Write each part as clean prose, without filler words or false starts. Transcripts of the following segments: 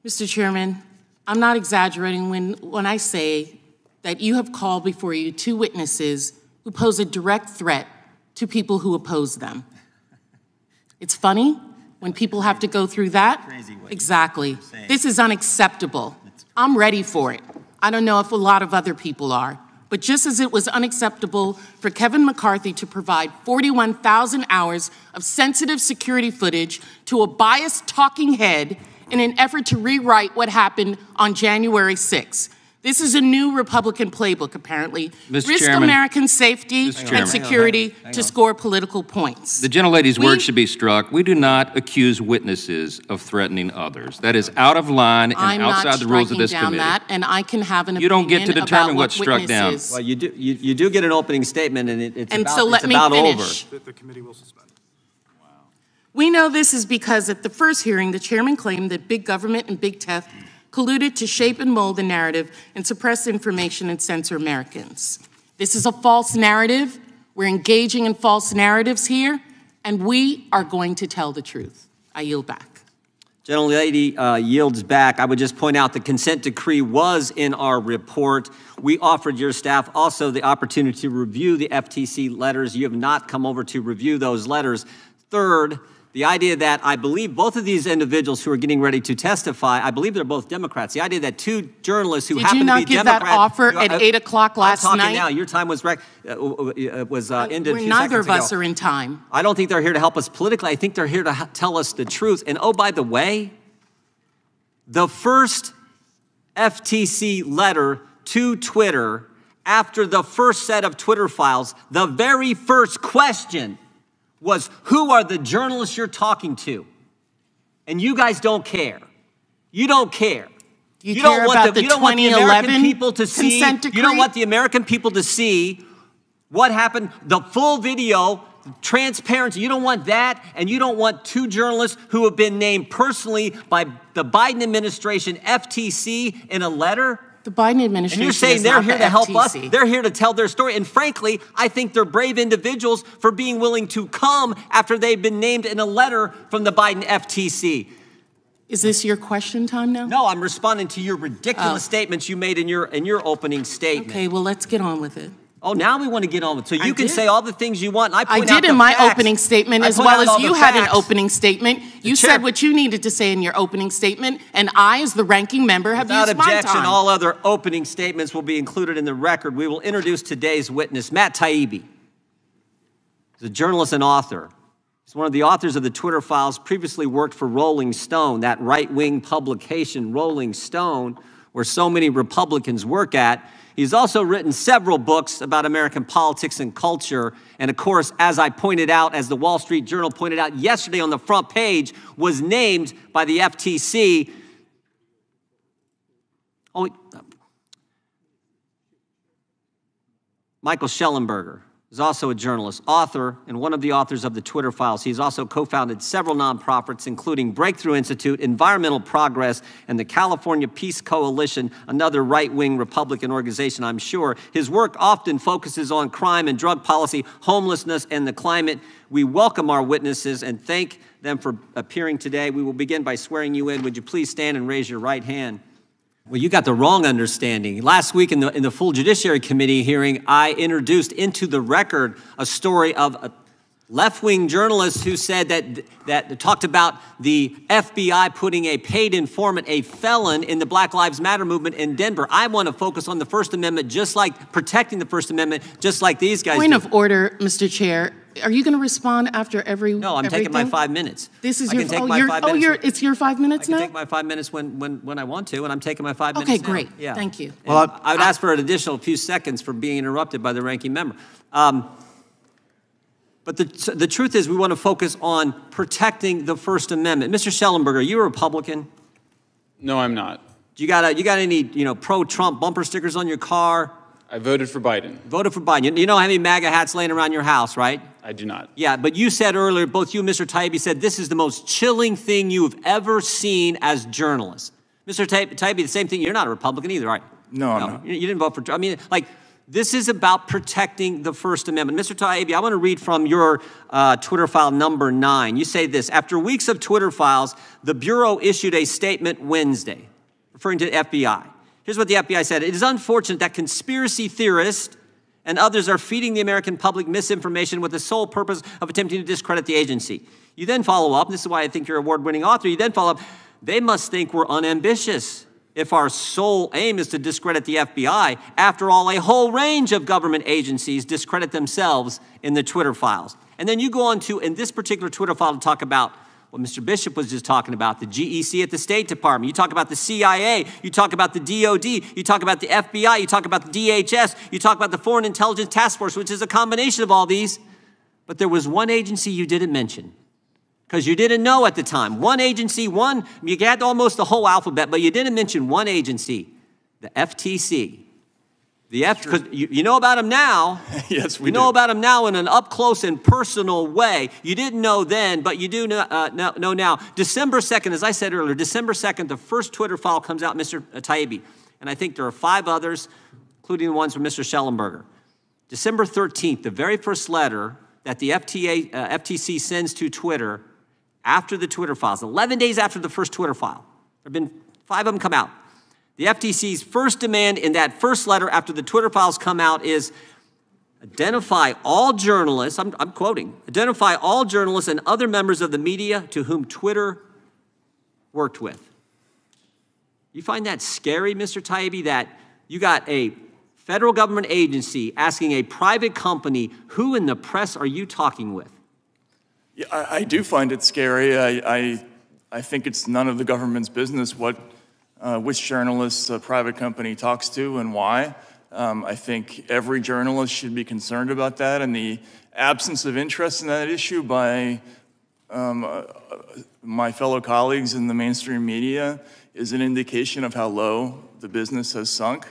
Mr. Chairman, I'm not exaggerating when I say that you have called before you 2 witnesses who pose a direct threat to people who oppose them. It's funny when people have to go through that. Exactly. This is unacceptable. I'm ready for it. I don't know if a lot of other people are. But just as it was unacceptable for Kevin McCarthy to provide 41,000 hours of sensitive security footage to a biased talking head in an effort to rewrite what happened on January 6th. This is a new Republican playbook, apparently. Risk American safety and security to score political points. The gentlelady's words should be struck. We do not accuse witnesses of threatening others. That is out of line and outside the rules of this committee. That, and I can have an opinion. You don't get to determine what's struck down. Well, you do get an opening statement, and it's about over. The committee will suspend. Wow. We know this is because at the first hearing, the chairman claimed that big government and big tech colluded to shape and mold the narrative and suppress information and censor Americans. This is a false narrative. We're engaging in false narratives here, and we are going to tell the truth. I yield back. Gentlelady yields back. I would just point out the consent decree was in our report. We offered your staff also the opportunity to review the FTC letters. You have not come over to review those letters. Third, the idea that I believe both of these individuals who are getting ready to testify, I believe they're both Democrats. The idea that 2 journalists who happen to be Democrats— Did you not give that offer at 8 o'clock last night? I'm talking now. Your time was ended a few seconds ago. Neither of us are in time. I don't think they're here to help us politically. I think they're here to tell us the truth. And oh, by the way, the first FTC letter to Twitter after the first set of Twitter files, the very first question was, who are the journalists you're talking to? And you guys don't care. You don't care. You don't want the 2011 people to see. consent decree? You don't want the American people to see what happened, the full video, transparency. You don't want that, and you don't want 2 journalists who have been named personally by the Biden administration, FTC, in a letter. The Biden administration. And you're saying they're here to help us. They're here to tell their story. And frankly, I think they're brave individuals for being willing to come after they've been named in a letter from the Biden FTC. Is this your question time now? No, I'm responding to your ridiculous statements you made in your opening statement. Okay, well, let's get on with it. Oh, now we want to get on with it. So you can say all the things you want, and I point out the facts. I did in my opening statement, as well as you had an opening statement. You said what you needed to say in your opening statement, and I, as the ranking member, have used my time. Without objection, all other opening statements will be included in the record. We will introduce today's witness, Matt Taibbi. He's a journalist and author. He's one of the authors of the Twitter files, previously worked for Rolling Stone, that right-wing publication, Rolling Stone, where so many Republicans work at. He's also written several books about American politics and culture. And of course, as I pointed out, as the Wall Street Journal pointed out yesterday on the front page, was named by the FTC. Michael Schellenberger is also a journalist, author, and one of the authors of the Twitter files. He's also co-founded several nonprofits, including Breakthrough Institute, Environmental Progress, and the California Peace Coalition, another right-wing Republican organization, I'm sure. His work often focuses on crime and drug policy, homelessness, and the climate. We welcome our witnesses and thank them for appearing today. We will begin by swearing you in. Would you please stand and raise your right hand? Well, you got the wrong understanding. Last week in the full Judiciary Committee hearing, I introduced into the record a story of a left-wing journalist who said that talked about the FBI putting a paid informant, a felon, in the Black Lives Matter movement in Denver. I want to focus on the First Amendment, just like protecting the First Amendment, just like these guys do. Point of order, Mr. Chair. Are you going to respond after every? No, I'm taking my 5 minutes. This is it's your 5 minutes now? I can take my 5 minutes when I want to, and I'm taking my 5 minutes Okay, now. great. Yeah. Thank you. Well, I would ask for an additional few seconds for being interrupted by the ranking member. But the truth is, we want to focus on protecting the First Amendment. Mr. Schellenberger, are you a Republican? No, I'm not. You got any pro-Trump bumper stickers on your car? I voted for Biden. Voted for Biden. You know how many MAGA hats laying around your house, right? I do not. Yeah, but you said earlier, both you and Mr. Taibbi said this is the most chilling thing you have ever seen as journalists. Mr. Taibbi, the same thing. You're not a Republican either, are you? No, I'm not. You didn't vote for Trump. I mean, like, This is about protecting the First Amendment. Mr. Taibbi, I want to read from your Twitter file number 9. You say this: after weeks of Twitter files, the Bureau issued a statement Wednesday, referring to the FBI. Here's what the FBI said: it is unfortunate that conspiracy theorists and others are feeding the American public misinformation with the sole purpose of attempting to discredit the agency. You then follow up, and this is why I think you're an award-winning author, you then follow up, they must think we're unambitious if our sole aim is to discredit the FBI. After all, a whole range of government agencies discredit themselves in the Twitter files. And then you go on to, in this particular Twitter file, to talk about what Mr. Bishop was just talking about, the GEC at the State Department. You talk about the CIA. You talk about the DOD. You talk about the FBI. You talk about the DHS. You talk about the Foreign Intelligence Task Force, which is a combination of all these. But there was one agency you didn't mention, because you didn't know at the time. One agency, you had almost the whole alphabet, but you didn't mention one agency, the FTC. Because you know about them now. Yes, we do. You know about them now in an up-close and personal way. You didn't know then, but you do know now. December 2nd, as I said earlier, December 2nd, the first Twitter file comes out, Mr. Taibbi. And I think there are 5 others, including the ones from Mr. Schellenberger. December 13th, the very first letter that the FTC sends to Twitter after the Twitter files, 11 days after the first Twitter file. There have been 5 of them come out. The FTC's first demand in that first letter after the Twitter files come out is identify all journalists, I'm quoting, identify all journalists and other members of the media to whom Twitter worked with. You find that scary, Mr. Taibbi, that you got a federal government agency asking a private company, who in the press are you talking with? Yeah, I do find it scary. I think it's none of the government's business which journalists a private company talks to and why. I think every journalist should be concerned about that, and the absence of interest in that issue by my fellow colleagues in the mainstream media is an indication of how low the business has sunk.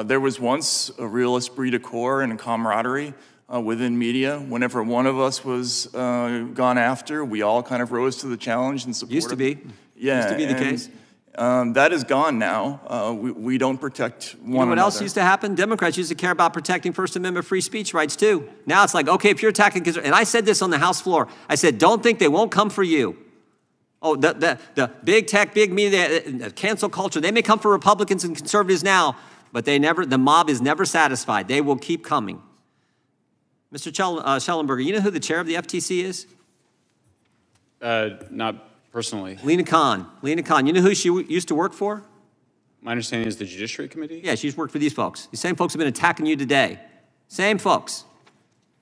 There was once a real esprit de corps and camaraderie within media. Whenever one of us was gone after, we all kind of rose to the challenge and supported. Used to be. Yeah. Used to be the case. That is gone now. We don't protect one another. You know what else used to happen? Democrats used to care about protecting First Amendment free speech rights too. Now it's like, okay, if you're attacking, and I said this on the House floor, I said, don't think they won't come for you. Oh, the big tech, big media, cancel culture, they may come for Republicans and conservatives now, but the mob is never satisfied. They will keep coming. Mr. Schellenberger, you know who the chair of the FTC is? Not personally. Lena Khan. Lena Khan. You know who she used to work for? My understanding is the Judiciary Committee? Yeah, she's worked for these folks. These same folks have been attacking you today. Same folks.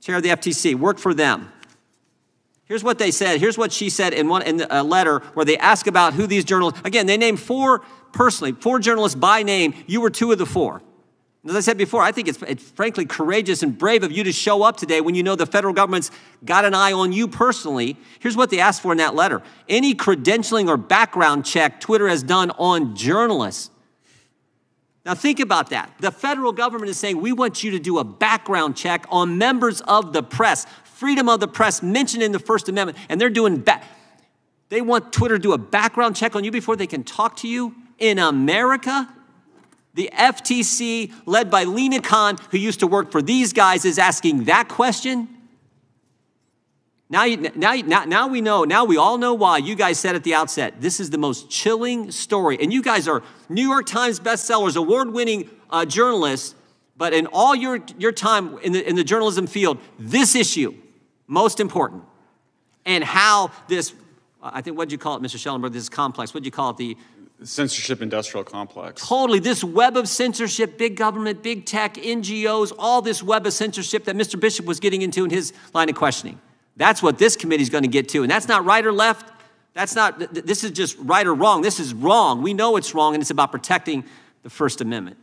Chair of the FTC, worked for them. Here's what they said. Here's what she said in a letter where they ask about who these journalists, again, they named 4 journalists by name. You were 2 of the 4. As I said before, I think it's frankly courageous and brave of you to show up today when you know the federal government's got an eye on you personally. Here's what they asked for in that letter. Any credentialing or background check Twitter has done on journalists. Now think about that. The federal government is saying, we want you to do a background check on members of the press. Freedom of the press mentioned in the First Amendment, and they want Twitter to do a background check on you before they can talk to you in America? The FTC, led by Lena Khan, who used to work for these guys, is asking that question. Now we know. Now we all know why. You guys said at the outset, this is the most chilling story. And you guys are New York Times bestsellers, award-winning journalists. But in all your time in the journalism field, this issue, most important. And how this, I think, what'd you call it, Mr. Schellenberg? This is complex. What'd you call it? The censorship industrial complex. Totally, this web of censorship, big government, big tech, NGOs, all this web of censorship that Mr. Bishop was getting into in his line of questioning. That's what this committee is going to get to. And that's not right or left. This is just right or wrong. This is wrong. We know it's wrong, and it's about protecting the First Amendment.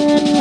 you.